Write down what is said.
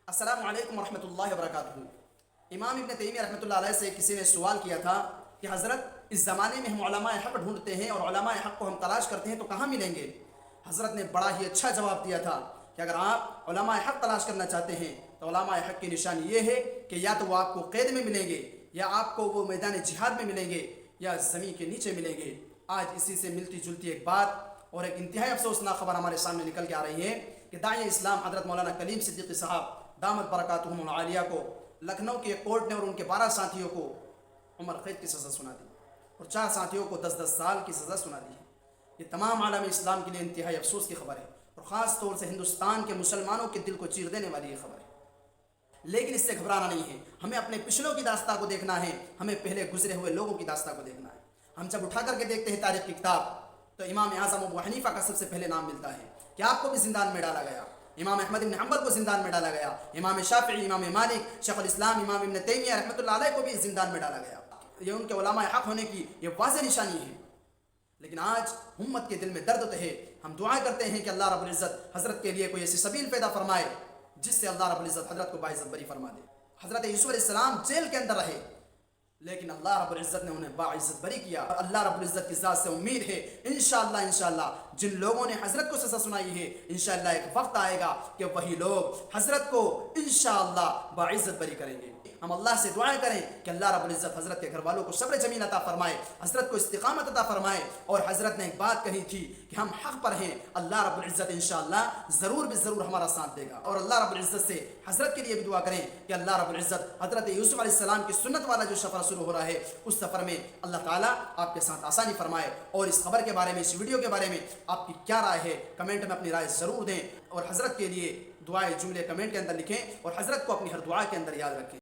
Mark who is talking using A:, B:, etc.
A: السلام علیکم ورحمۃ اللہ وبرکاتہ۔ امام ابن تیمیہ رحمۃ اللہ علیہ سے کسی نے سوال کیا تھا کہ حضرت اس زمانے میں ہم علماء حق ڈھونڈتے ہیں اور علماء حق کو ہم تلاش کرتے ہیں تو کہاں ملیں گے؟ حضرت نے بڑا ہی اچھا جواب دیا تھا کہ اگر آپ علماء حق تلاش کرنا چاہتے ہیں تو علماء حق کی نشانی یہ ہے کہ یا تو وہ آپ کو قید میں ملیں گے، یا آپ کو وہ میدان جہاد میں ملیں گے، یا زمین کے نیچے ملیں گے۔ آج اسی سے ملتی جلتی ایک بات اور ایک انتہائی افسوسناک خبر ہمارے سامنے نکل کے آ رہی ہے کہ داعی اسلام حضرت مولانا کلیم صدیقی صاحب دامت برکاتہم العالیہ کو لکھنؤ کی ایک کورٹ نے اور ان کے 12 ساتھیوں کو عمر قید کی سزا سنا دی اور 4 ساتھیوں کو 10 سال کی سزا سنا دی ہے۔ یہ تمام عالم اسلام کے لیے انتہائی افسوس کی خبر ہے اور خاص طور سے ہندوستان کے مسلمانوں کے دل کو چیر دینے والی یہ خبر ہے۔ لیکن اس سے گھبرانا نہیں ہے، ہمیں اپنے پچھلوں کی داستان کو دیکھنا ہے، ہمیں پہلے گزرے ہوئے لوگوں کی داستان کو دیکھنا ہے۔ ہم جب اٹھا کر کے دیکھتے ہیں تاریخ کی کتاب تو امام اعظم ابو حنیفہ کا سب سے پہلے نام ملتا ہے کہ آپ کو بھی زندان میں ڈالا گیا، امام احمد بن حنبل کو زندان میں ڈالا گیا، امام شافعی، امام مالک، شیخ الاسلام امام ابن تیمیہ رحمۃ اللہ علیہ کو بھی زندان میں ڈالا گیا۔ یہ ان کے علماء حق ہونے کی یہ واضح نشانی ہے۔ لیکن آج امت کے دل میں درد ہے، ہم دعا کرتے ہیں کہ اللہ رب العزت حضرت کے لیے کوئی ایسی سبیل پیدا فرمائے جس سے اللہ رب العزت حضرت کو باعزت بری فرما دے۔ حضرت یوسف علیہ السلام جیل کے اندر رہے لیکن اللہ رب العزت نے انہیں باعزت بری کیا، اور اللہ رب العزت کی ذات سے امید ہے انشاءاللہ جن لوگوں نے حضرت کو سزا سنائی ہے انشاءاللہ ایک وقت آئے گا کہ وہی لوگ حضرت کو انشاءاللہ باعزت بری کریں گے۔ ہم اللہ سے دعائیں کریں کہ اللہ رب العزت حضرت کے گھر والوں کو صبر جمیل عطا فرمائے، حضرت کو استقامت عطا فرمائے۔ اور حضرت نے ایک بات کہی تھی کہ ہم حق پر ہیں، اللہ رب العزت انشاءاللہ ضرور ہمارا ساتھ دے گا۔ اور اللہ رب العزت سے حضرت کے لیے بھی دعا کریں کہ اللہ رب العزت حضرت یوسف علیہ السلام کی سنت والا جو سفر شروع ہو رہا ہے اس سفر میں اللہ تعالیٰ آپ کے ساتھ آسانی فرمائے۔ اور اس خبر کے بارے میں، اس ویڈیو کے بارے میں آپ کی کیا رائے ہے کمنٹ میں اپنی رائے ضرور دیں، اور حضرت کے لیے دعائیں جملے کمنٹ کے اندر لکھیں اور حضرت کو اپنی ہر دعا کے اندر یاد رکھیں۔